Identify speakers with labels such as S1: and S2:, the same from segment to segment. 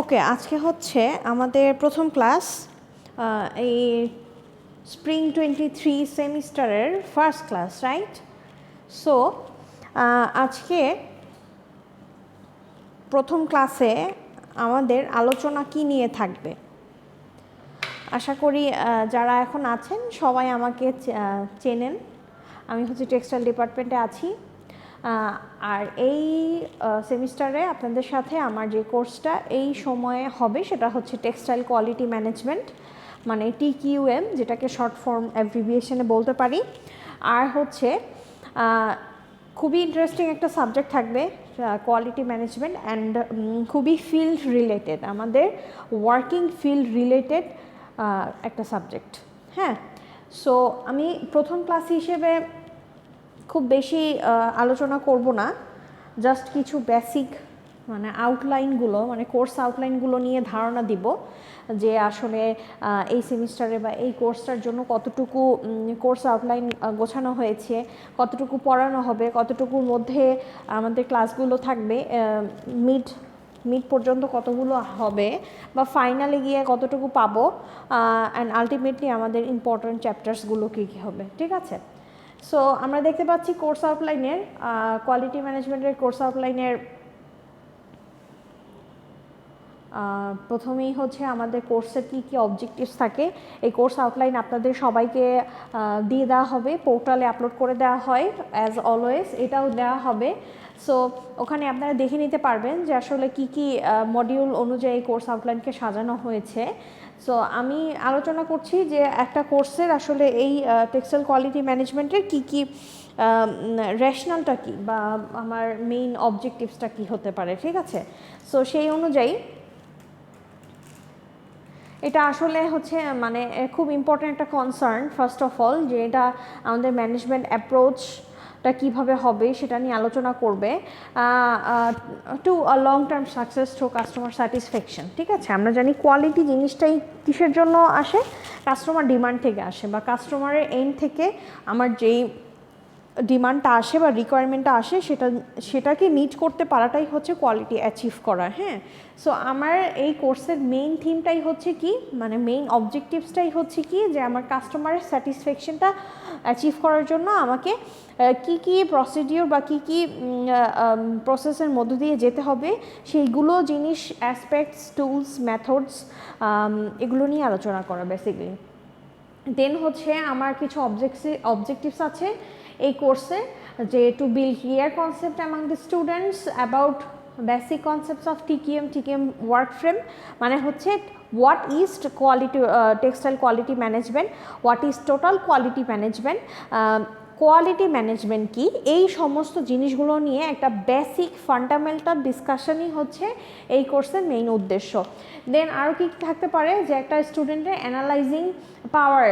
S1: ওকে, আজকে হচ্ছে আমাদের প্রথম ক্লাস, এই স্প্রিং 23 সেমিস্টারের ফার্স্ট ক্লাস, রাইট? সো আজকে প্রথম ক্লাসে আমাদের আলোচনা কি নিয়ে থাকবে? আশা করি যারা এখন আছেন সবাই আমাকে চেনেন। আমি হচ্ছে টেক্সটাইল ডিপার্টমেন্টে আছি। আর এই সেমিস্টারে আপনাদের সাথে আমার যে কোর্সটা এই সময়ে হবে সেটা হচ্ছে টেক্সটাইল কোয়ালিটি ম্যানেজমেন্ট, মানে TQM, যেটাকে শর্ট ফর্ম অ্যাব্রিভিয়েশনে বলতে পারি। আর হচ্ছে খুবই ইন্টারেস্টিং একটা সাবজেক্ট থাকবে কোয়ালিটি ম্যানেজমেন্ট, অ্যান্ড খুবই ফিল্ড রিলেটেড, আমাদের ওয়ার্কিং ফিল্ড রিলেটেড একটা সাবজেক্ট। হ্যাঁ, সো আমি প্রথম ক্লাস হিসেবে খুব বেশি আলোচনা করব না, জাস্ট কিছু বেসিক মানে আউটলাইনগুলো, মানে কোর্স আউটলাইনগুলো নিয়ে ধারণা দিব যে আসলে এই সেমিস্টারে বা এই কোর্সটার জন্য কতটুকু কোর্স আউটলাইন গোছানো হয়েছে, কতটুকু পড়ানো হবে, কতটুকুর মধ্যে আমাদের ক্লাসগুলো থাকবে, মিড পর্যন্ত কতগুলো হবে, বা ফাইনালে গিয়ে কতটুকু পাবো, অ্যান্ড আলটিমেটলি আমাদের ইম্পর্ট্যান্ট চ্যাপ্টার্সগুলো কী কী হবে। ঠিক আছে? সো আমরা দেখতে পাচ্ছি কোর্স আউটলাইনের, কোয়ালিটি ম্যানেজমেন্টের কোর্স আউটলাইনের প্রথমেই হচ্ছে আমাদের কোর্সের কী কী অবজেক্টিভস থাকে। এই কোর্স আউটলাইন আপনাদের সবাইকে দিয়ে দেওয়া হবে, পোর্টালে আপলোড করে দেওয়া হয় অ্যাজ অলওয়েজ, এটাও দেওয়া হবে। সো ওখানে আপনারা দেখে নিতে পারবেন যে আসলে কী কী মডিউল অনুযায়ী কোর্স আউটলাইনকে সাজানো হয়েছে। সো আমি আলোচনা করছি যে একটা কোর্সের আসলে এই টেক্সটাইল কোয়ালিটি ম্যানেজমেন্টের কী কী রেশনালটা কী, বা আমার মেইন অবজেক্টিভসটা কী হতে পারে। ঠিক আছে? সো সেই অনুযায়ী এটা আসলে হচ্ছে মানে খুব ইম্পর্ট্যান্ট একটা কনসার্ন, ফার্স্ট অফ অল, যে এটা আমাদের ম্যানেজমেন্ট অ্যাপ্রোচটা কীভাবে হবে সেটা নিয়ে আলোচনা করবে, to a long term success through customer satisfaction. ঠিক আছে? আমরা জানি কোয়ালিটি জিনিসটাই কিসের জন্য আসে, কাস্টমার ডিমান্ড থেকে আসে, বা কাস্টমারের এন্ড থেকে আমার যেই ডিমান্ডটা আসে বা রিকোয়ারমেন্টটা আসে সেটাকে মিট করতে পারাটাই হচ্ছে কোয়ালিটি অ্যাচিভ করা। হ্যাঁ, সো আমার এই কোর্সের মেইন থিমটাই হচ্ছে কি, মানে মেইন অবজেক্টিভসটাই হচ্ছে কি, যে আমার কাস্টমারের স্যাটিসফ্যাকশনটা অ্যাচিভ করার জন্য আমাকে কি কি প্রসিডিওর বা কি কি প্রসেসের মধ্য দিয়ে যেতে হবে, সেইগুলো জিনিস, অ্যাসপেক্টস, টুলস, মেথডস, এগুলো নিয়ে আলোচনা করা বেসিক্যালি। দেন হচ্ছে আমার কিছু অবজেক্টিভস আছে এই কোর্সে, যে to build clear concept among the students about basic concepts of TQM work frame, মানে হচ্ছে what is quality textile quality management, what is total quality management, quality management কি, এই সমস্ত জিনিসগুলো নিয়ে একটা বেসিক ফান্ডামেন্টাল ডিসকাশনই হচ্ছে এই কোর্সের মেইন উদ্দেশ্য। দেন আরও কি থাকতে পারে, যে একটা স্টুডেন্টের অ্যানালাইজিং পাওয়ার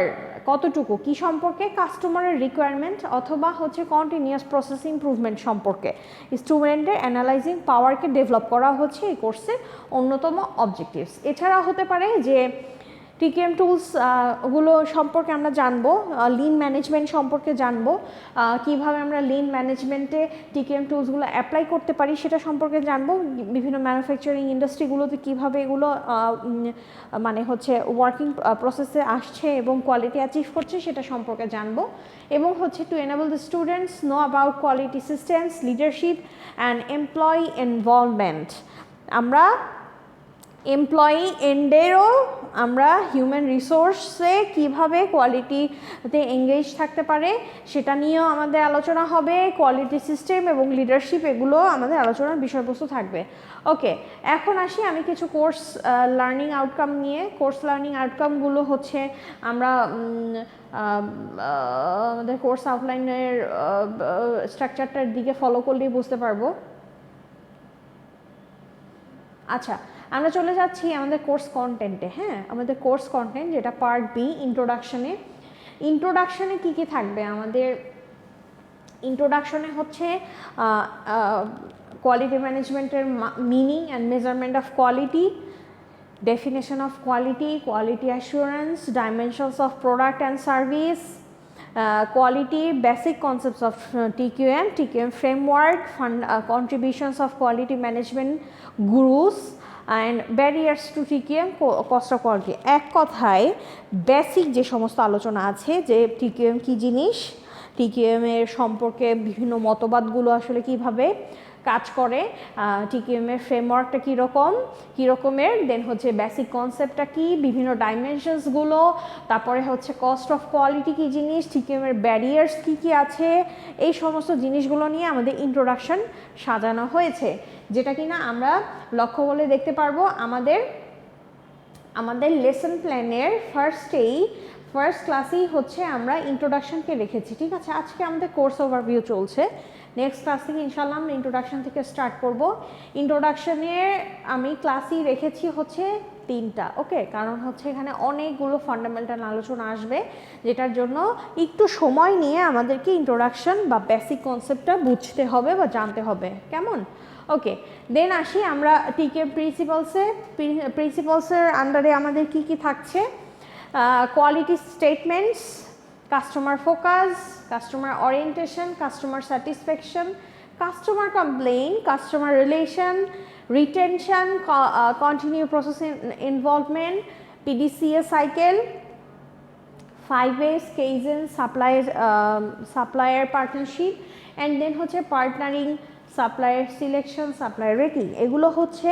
S1: কতটুকু, কি সম্পর্কে, কাস্টমারের রিকোয়ারমেন্ট অথবা হচ্ছে কন্টিনিউয়াস প্রসেস ইমপ্রুভমেন্ট সম্পর্কে স্টুডেন্টের অ্যানালাইজিং পাওয়ারকে ডেভেলপ করা হচ্ছে এই কোর্সের অন্যতম অবজেক্টিভস। এছাড়া হতে পারে যে TQM টুলস ওগুলো সম্পর্কে আমরা জানবো, লিন ম্যানেজমেন্ট সম্পর্কে জানবো, কিভাবে আমরা লিন ম্যানেজমেন্টে TQM টুলসগুলো অ্যাপ্লাই করতে পারি সেটা সম্পর্কে জানবো, বিভিন্ন ম্যানুফ্যাকচারিং ইন্ডাস্ট্রিগুলোতে কীভাবে এগুলো মানে হচ্ছে ওয়ার্কিং প্রসেসে আসছে এবং কোয়ালিটি অ্যাচিভ করছে সেটা সম্পর্কে জানবো, এবং হচ্ছে two enable the students know about quality systems, leadership and employee involvement. আমরা এমপ্লয়ি এন্ডেরও আমরা হিউম্যান রিসোর্সে কীভাবে কোয়ালিটিতে এঙ্গেজ থাকতে পারে সেটা নিয়েও আমাদের আলোচনা হবে। কোয়ালিটি সিস্টেম এবং লিডারশিপ, এগুলো আমাদের আলোচনার বিষয়বস্তু থাকবে। ওকে, এখন আসি আমি কিছু কোর্স লার্নিং আউটকাম নিয়ে। কোর্স লার্নিং আউটকামগুলো হচ্ছে আমরা আমাদের কোর্স আউটলাইনের স্ট্রাকচারটার দিকে ফলো করলেই বুঝতে পারবো। আচ্ছা, আমরা চলে যাচ্ছি আমাদের কোর্স কন্টেন্টে। হ্যাঁ, আমাদের কোর্স কন্টেন্ট যেটা পার্ট বি, ইন্ট্রোডাকশনে কী কী থাকবে আমাদের? ইন্ট্রোডাকশনে হচ্ছে কোয়ালিটি ম্যানেজমেন্টের meaning and measurement of quality, definition of quality, quality assurance, dimensions of product and service, quality, basic concepts of TQM framework, contributions of quality management gurus, and barriers to TQM, cost of quality. এক কথায় basic যে সমস্ত আলোচনা আছে যে টিকিএম কী জিনিস, টিকিএমের সম্পর্কে বিভিন্ন মতবাদগুলো আসলে কিভাবে কাজ করে, টিকিএমের ফ্রেমওয়ার্কটা কী রকমের, দেন হচ্ছে বেসিক কনসেপ্টটা কী, বিভিন্ন ডাইমেনশনসগুলো, তারপরে হচ্ছে কস্ট অফ কোয়ালিটি কী জিনিস, টিকিএমের ব্যারিয়ার্স কী কী আছে, এই সমস্ত জিনিসগুলো নিয়ে আমাদের ইন্ট্রোডাকশন সাজানো হয়েছে, যেটা কিনা আমরা লক্ষ্য করলে দেখতে পারবো আমাদের লেসন প্ল্যানের ফার্স্ট ক্লাসেই হচ্ছে আমরা ইন্ট্রোডাকশনকে রেখেছি। ঠিক আছে, আজকে আমাদের কোর্স ওভারভিউ চলছে, নেক্সট ক্লাস থেকে ইনশাআল্লাহ আমরা ইন্ট্রোডাকশন থেকে স্টার্ট করব। ইন্ট্রোডাকশনের আমি ক্লাসই রেখেছি হচ্ছে 3টা, ওকে, কারণ হচ্ছে এখানে অনেকগুলো ফান্ডামেন্টাল আলোচনা আসবে, যেটার জন্য একটু সময় নিয়ে আমাদেরকে ইন্ট্রোডাকশন বা বেসিক কনসেপ্টটা বুঝতে হবে বা জানতে হবে, কেমন? ওকে, দেন আসি আমরা টিকিএম প্রিন্সিপালসের আন্ডারে আমাদের কি কি থাকছে, quality statements, customer focus, customer orientation, customer satisfaction, customer complain, customer relation, retention, continue process involvement, PDCA cycle, 5S kaizen, supplier partnership, and then হচ্ছে partnering, supplier selection, supplier rating. এগুলো হচ্ছে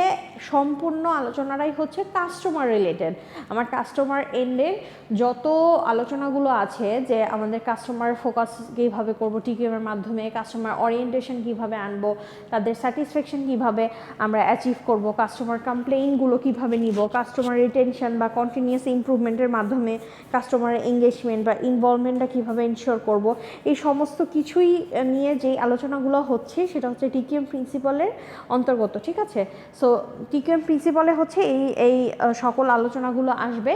S1: সম্পূর্ণ আলোচনাটাই হচ্ছে কাস্টমার রিলেটেড। আমার customer এন্ডের যত আলোচনাগুলো আছে, যে আমাদের কাস্টমার ফোকাস কীভাবে করবো টিকিএমের মাধ্যমে, কাস্টমার ওরিয়েন্টেশন কীভাবে আনবো, তাদের স্যাটিসফ্যাকশন কীভাবে আমরা অ্যাচিভ করবো, কাস্টমার কমপ্লেইনগুলো কীভাবে নিব, কাস্টমার রিটেনশন বা কন্টিনিউয়াস ইমপ্রুভমেন্টের মাধ্যমে কাস্টমার এঙ্গেজমেন্ট বা ইনভলভমেন্টটা কীভাবে ইনশিওর করব, এই সমস্ত কিছুই নিয়ে যেই আলোচনাগুলো হচ্ছে সেটা হচ্ছে টিকিএম প্রিন্সিপালের অন্তর্গত। ঠিক আছে, সো টিকিএম প্রিন্সিপালে হচ্ছে এই সকল আলোচনাগুলো আসবে,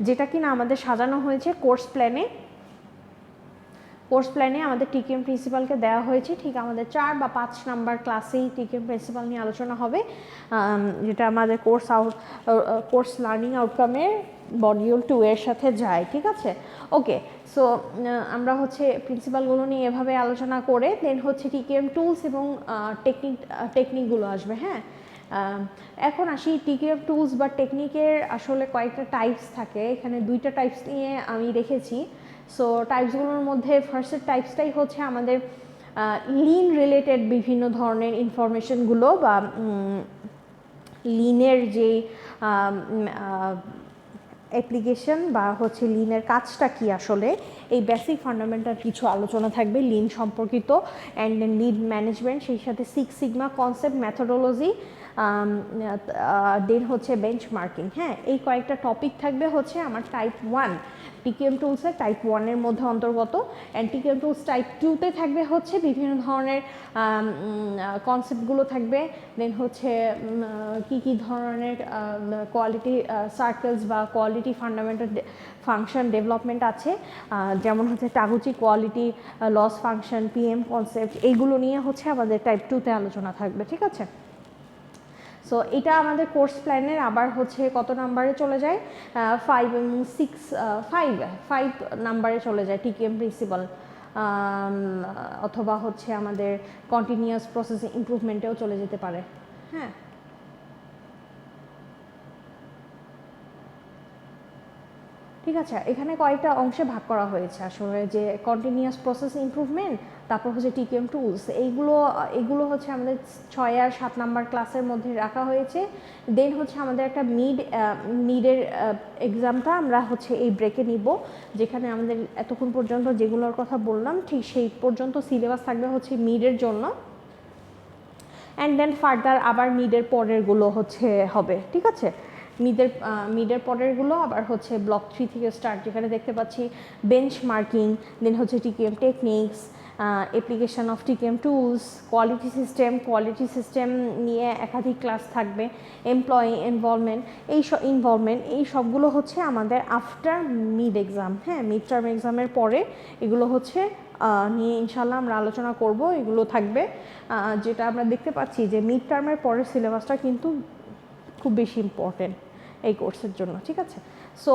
S1: যেটা কিনা আমাদের সাজানো হয়েছে কোর্স প্ল্যানে আমাদের টিকিএম প্রিন্সিপালকে দেওয়া হয়েছে। ঠিক আমাদের 4 বা 5 নাম্বার ক্লাসেই টিকিএম প্রিন্সিপাল নিয়ে আলোচনা হবে, যেটা আমাদের কোর্স লার্নিং আউটকামের মডিউল 2 এর সাথে যায়। ঠিক আছে, ওকে, সো আমরা হচ্ছে প্রিন্সিপালগুলো নিয়ে এভাবে আলোচনা করে দেন হচ্ছে টিকিএম টুলস এবং টেকনিকগুলো আসবে। হ্যাঁ, এখন আসি টিকিএম টুলস বা টেকনিকের আসলে কয়েকটা টাইপস থাকে, এখানে 2টা টাইপস নিয়ে আমি রেখেছি। সো টাইপসগুলোর মধ্যে ফার্স্টের টাইপসটাই হচ্ছে আমাদের লিন রিলেটেড বিভিন্ন ধরনের ইনফরমেশনগুলো বা লিনের যে অ্যাপ্লিকেশন বা হচ্ছে লিনের কাজটা কি, আসলে এই বেসিক ফান্ডামেন্টাল কিছু আলোচনা থাকবে লিন সম্পর্কিত, অ্যান্ড দেন লিড ম্যানেজমেন্ট, সেই সাথে 6 সিগমা কনসেপ্ট, মেথোডোলজি, দেন হচ্ছে বেঞ্চমার্কিং। হ্যাঁ, এই কয়েকটা টপিক থাকবে হচ্ছে আমার টাইপ 1 টিকিএম টুলসের টাইপ 1-এর মধ্যে অন্তর্গত, অ্যান্ড টিকিএম টুলস টাইপ 2-তে থাকবে হচ্ছে বিভিন্ন ধরনের কনসেপ্টগুলো থাকবে, দেন হচ্ছে কি ধরনের কোয়ালিটি সার্কেলস বা কোয়ালিটি ফান্ডামেন্টাল ফাংশন ডেভেলপমেন্ট আছে, যেমন হচ্ছে Taguchi quality, loss function, PM concept, এইগুলো নিয়ে হচ্ছে আমাদের টাইপ 2-তে আলোচনা থাকবে। ঠিক আছে, সো এটা আমাদের কোর্স প্ল্যানের আবার হচ্ছে কত নাম্বারে চলে যায়, 5 এবং 6, 5 নাম্বারে চলে যায় টিকিএম প্রিন্সিপাল, অথবা হচ্ছে আমাদের কন্টিনিউয়াস প্রসেস ইমপ্রুভমেন্টেও চলে যেতে পারে। হ্যাঁ, ঠিক আছে, এখানে কয়েকটা অংশে ভাগ করা হয়েছে আসলে, যে কন্টিনিউয়াস প্রসেস ইমপ্রুভমেন্ট, তারপর হচ্ছে টিকিএম টুলস, এইগুলো হচ্ছে আমাদের 6 আর 7 নাম্বার ক্লাসের মধ্যে রাখা হয়েছে। দেন হচ্ছে আমাদের একটা মিডের এক্সামটা আমরা হচ্ছে এই ব্রেকে নিব, যেখানে আমাদের এতক্ষণ পর্যন্ত যেগুলোর কথা বললাম ঠিক সেই পর্যন্ত সিলেবাস থাকবে হচ্ছে মিডের জন্য, অ্যান্ড দেন ফার্দার আবার মিডের পরেরগুলো হচ্ছে হবে। ঠিক আছে, মিডের পরেরগুলো আবার হচ্ছে ব্লক 3 থেকে স্টার্ট, যেখানে দেখতে পাচ্ছি বেঞ্চমার্কিং, দেন হচ্ছে TQM techniques, application of TQM tools, quality system নিয়ে একাধিক ক্লাস থাকবে, এমপ্লয়ি ইনভলভমেন্ট, এই সবগুলো হচ্ছে আমাদের আফটার মিড এক্সাম। হ্যাঁ, মিড টার্ম এক্সামের পরে এগুলো হচ্ছে নিয়ে ইনশাল্লাহ আমরা আলোচনা করব, এগুলো থাকবে, যেটা আমরা দেখতে পাচ্ছি যে মিড টার্মের পরের সিলেবাসটা কিন্তু খুব বেশি ইম্পর্টেন্ট এই কোর্সের জন্য। ঠিক আছে, সো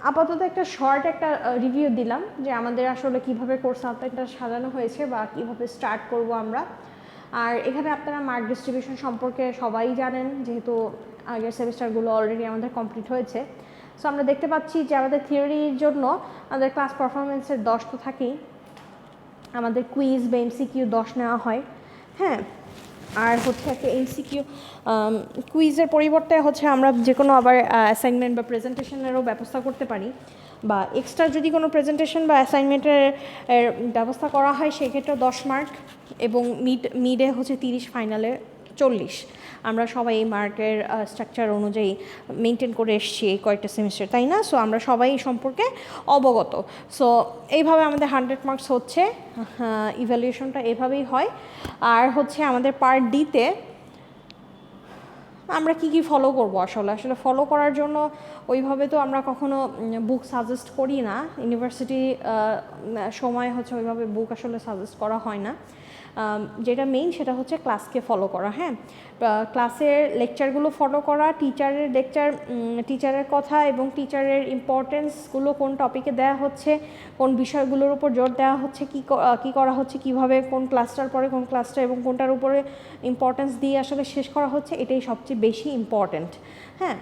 S1: আপাতত একটা শর্ট একটা রিভিউ দিলাম যে আমাদের আসলে কিভাবে কোর্স আউটলাইনটা সাজানো হয়েছে বা কিভাবে স্টার্ট করব আমরা। আর এখানে আপনারা মার্ক ডিস্ট্রিবিউশন সম্পর্কে সবাই জানেন, যেহেতু আগের সেমিস্টারগুলো অলরেডি আমাদের কমপ্লিট হয়েছে। সো আমরা দেখতে পাচ্ছি যে আমাদের থিওরির জন্য আমাদের ক্লাস পারফরমেন্সের 10 তো থাকেই, আমাদের কুইজ বা এমসিকিউ 10 নেওয়া হয়। হ্যাঁ, আর হচ্ছে একটা এমসিকিউ কুইজের পরিবর্তে হচ্ছে আমরা যে কোনো আবার অ্যাসাইনমেন্ট বা প্রেজেন্টেশনেরও ব্যবস্থা করতে পারি, বা এক্সট্রা যদি কোনো প্রেজেন্টেশন বা অ্যাসাইনমেন্টের ব্যবস্থা করা হয় সেক্ষেত্রেও 10 মার্ক, এবং মিডে হচ্ছে 30, ফাইনালে 40। আমরা সবাই এই মার্কের স্ট্রাকচার অনুযায়ী মেনটেন করে এসেছি এই কয়েকটা সেমিস্টার, তাই না? সো আমরা সবাই এই সম্পর্কে অবগত। সো এইভাবে আমাদের 100 মার্কস হচ্ছে, ইভ্যালুয়েশনটা এভাবেই হয়। আর হচ্ছে আমাদের পার্ট ডিতে আমরা কি ফলো করব, আসলে ফলো করার জন্য ওইভাবে তো আমরা কখনো বুক সাজেস্ট করি না। ইউনিভার্সিটি সময় হচ্ছে ওইভাবে বুক আসলে সাজেস্ট করা হয় না। যেটা মেইন সেটা হচ্ছে ক্লাসকে ফলো করা। হ্যাঁ, ক্লাসের লেকচারগুলো ফলো করা, টিচারের কথা এবং টিচারের ইম্পর্টেন্সগুলো কোন টপিকে দেওয়া হচ্ছে, কোন বিষয়গুলোর উপর জোর দেওয়া হচ্ছে, কী করা হচ্ছে, কিভাবে কোন ক্লাসটার পরে কোন ক্লাসটা এবং কোনটার উপরে ইম্পর্টেন্স দিয়ে আসলে শেষ করা হচ্ছে, এটাই সবচেয়ে বেশি ইম্পর্টেন্ট। হ্যাঁ,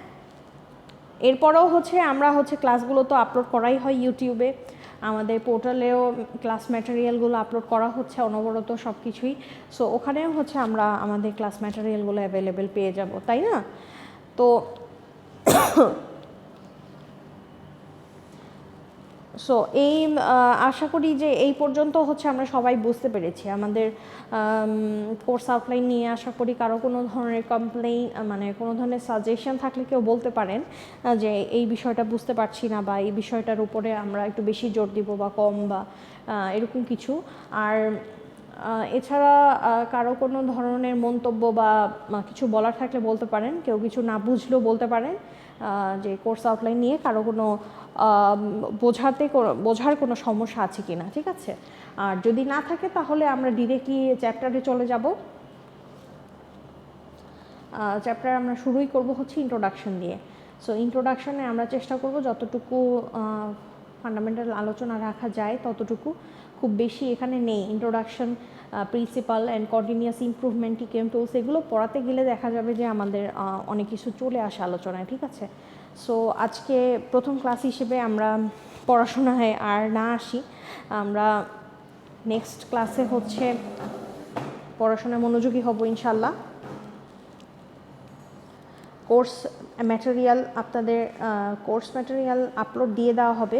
S1: এরপরেও হচ্ছে আমরা হচ্ছে ক্লাসগুলো তো আপলোড করাই হয় ইউটিউবে, আমাদের পোর্টালেও ক্লাস ম্যাটেরিয়ালগুলো আপলোড করা হচ্ছে অনবরত সব কিছুই। সো ওখানেও হচ্ছে আমরা আমাদের ক্লাস ম্যাটেরিয়ালগুলো অ্যাভেলেবেল পেয়ে যাব, তাই না? তো সো এই আশা করি যে এই পর্যন্ত হচ্ছে আমরা সবাই বুঝতে পেরেছি আমাদের কোর্স আউটলাইন নিয়ে। আশা করি কারো কোনো ধরনের কমপ্লেইন মানে কোনো ধরনের সাজেশন থাকলে কেউ বলতে পারেন যে এই বিষয়টা বুঝতে পারছি না, বা এই বিষয়টার উপরে আমরা একটু বেশি জোর দিব বা কম, বা এরকম কিছু। আর এছাড়া কারো কোনো ধরনের মন্তব্য বা কিছু বলার থাকলে বলতে পারেন, কেউ কিছু না বুঝলেও বলতে পারেন যে কোর্স আউটলাইন নিয়ে কারো কোনো বোঝার কোনো সমস্যা আছে কি না, ঠিক আছে? আর যদি না থাকে তাহলে আমরা ডিরেক্টলি চ্যাপ্টারে চলে যাব। চ্যাপ্টার আমরা শুরুই করব হচ্ছে ইন্ট্রোডাকশন দিয়ে। সো ইন্ট্রোডাকশনে আমরা চেষ্টা করব যতটুকু ফান্ডামেন্টাল আলোচনা রাখা যায় ততটুকু, খুব বেশি এখানে নেই। Introduction, principle and continuous improvement, TQM tools, এগুলো পড়াতে গেলে দেখা যাবে যে আমাদের অনেক কিছু চলে আসে আলোচনায়, ঠিক আছে? সো আজকে প্রথম ক্লাস হিসেবে আমরা পড়াশোনায় আর না আসি, আমরা নেক্সট ক্লাসে হচ্ছে পড়াশোনায় মনোযোগী হব ইনশাল্লাহ। কোর্স ম্যাটেরিয়াল আপনাদের কোর্স ম্যাটেরিয়াল আপলোড দিয়ে দেওয়া হবে,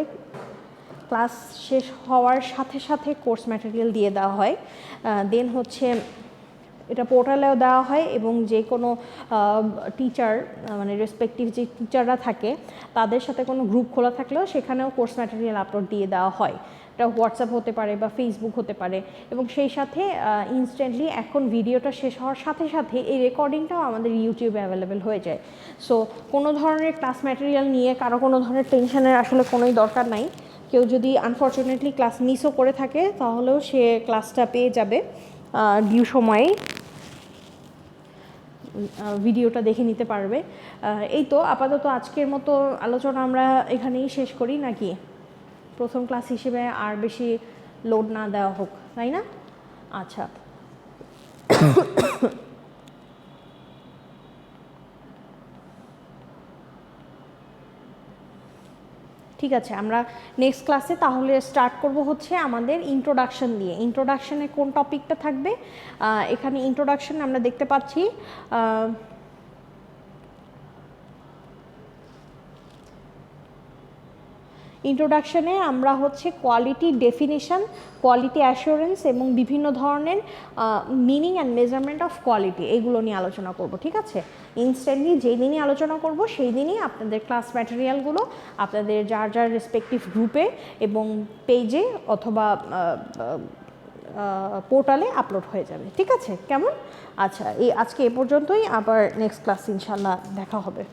S1: ক্লাস শেষ হওয়ার সাথে সাথে কোর্স ম্যাটেরিয়াল দিয়ে দেওয়া হয়। দেন হচ্ছে এটা পোর্টালেও দেওয়া হয়, এবং যে কোনো টিচার মানে রেসপেক্টিভ যে টিচাররা থাকে তাদের সাথে কোনো গ্রুপ খোলা থাকলেও সেখানেও কোর্স ম্যাটেরিয়াল আপলোড দিয়ে দেওয়া হয়। এটা হোয়াটসঅ্যাপ হতে পারে বা ফেসবুক হতে পারে, এবং সেই সাথে ইনস্ট্যান্টলি এখন ভিডিওটা শেষ হওয়ার সাথে সাথে এই রেকর্ডিংটাও আমাদের ইউটিউবে অ্যাভেলেবেল হয়ে যায়। সো কোনো ধরনের ক্লাস ম্যাটেরিয়াল নিয়ে কারো কোনো ধরনের টেনশনের আসলে কোনোই দরকার নাই। কেউ যদি আনফর্চুনেটলি ক্লাস মিসও করে থাকে তাহলেও সে ক্লাসটা পেয়ে যাবে ডিউ সময়ে, ভিডিওটা দেখে নিতে পারবে। এই তো আপাতত আজকের মতো আলোচনা আমরা এখানেই শেষ করি নাকি? প্রথম ক্লাস হিসেবে আর বেশি লোড না দেওয়া হোক, তাই না? আচ্ছা, ঠিক আছে, আমরা নেক্সট ক্লাসে তাহলে স্টার্ট করব হচ্ছে আমাদের ইন্ট্রোডাকশন দিয়ে। ইন্ট্রোডাকশনে কোন টপিকটা থাকবে? এখানে ইন্ট্রোডাকশন আমরা দেখতে পাচ্ছি ইন্ট্রোডাকশনে আমরা হচ্ছে কোয়ালিটি ডেফিনিশন, কোয়ালিটি অ্যাসুরেন্স এবং বিভিন্ন ধরনের meaning and measurement of quality, এগুলো নিয়ে আলোচনা করব, ঠিক আছে? ইনস্ট্যান্টলি যেই দিনই আলোচনা করব সেই দিনই আপনাদের ক্লাস ম্যাটেরিয়ালগুলো আপনাদের যার যার রেসপেক্টিভ গ্রুপে এবং পেজে অথবা পোর্টালে আপলোড হয়ে যাবে, ঠিক আছে? কেমন? আচ্ছা, আজকে এ পর্যন্তই, আবার নেক্সট ক্লাস ইনশাল্লাহ দেখা হবে।